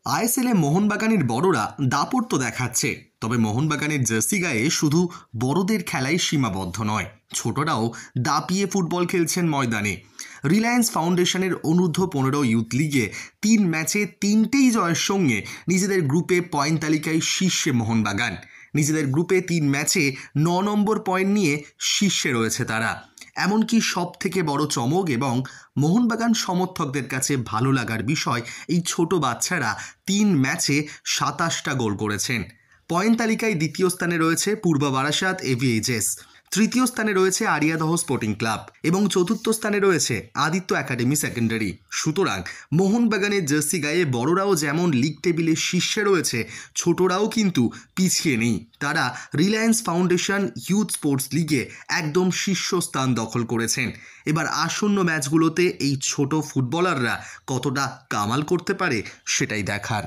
আইএসএলে মোহনবাগানের বড়রা দাপট দেখাচ্ছে, তবে মোহনবাগানের জার্সি গায়ে শুধু বড়দের খেলায় সীমাবদ্ধ নয়, ছোটরাও দাপিয়ে ফুটবল খেলছেন ময়দানে। রিলায়েন্স ফাউন্ডেশনের অনূর্ধ্ব-15 ইউথ লিগে 3 ম্যাচে 3টেই জয়ের সঙ্গে নিজেদের গ্রুপে পয়েন্ট তালিকায় শীর্ষে মোহনবাগান। নিজেদের গ্রুপে 3 ম্যাচে 9 নম্বর পয়েন্ট নিয়ে শীর্ষে রয়েছে তারা। এমনকি সব থেকে বড় চমক এবং মোহনবাগান সমর্থকদের কাছে ভালো লাগার বিষয়, এই ছোট বাচ্চারা 3 ম্যাচে 27টা গোল করেছেন। পয়েন্ট তালিকায় দ্বিতীয় স্থানে রয়েছে পূর্ব বারাসাত এভিএইচএস, তৃতীয় স্থানে রয়েছে আরিয়াদহ স্পোর্টিং ক্লাব এবং চতুর্থ স্থানে রয়েছে আদিত্য একাডেমি সেকেন্ডারি। সুতরাং মোহনবাগানের জার্সি গায়ে বড়রাও যেমন লিগ টেবিলের শীর্ষে রয়েছে, ছোটরাও কিন্তু পিছিয়ে নেই। তারা রিলায়েন্স ফাউন্ডেশন ইউথ স্পোর্টস লিগে একদম শীর্ষস্থান দখল করেছেন। এবার আসন্ন ম্যাচগুলোতে এই ছোট ফুটবলাররা কতটা কামাল করতে পারে সেটাই দেখার।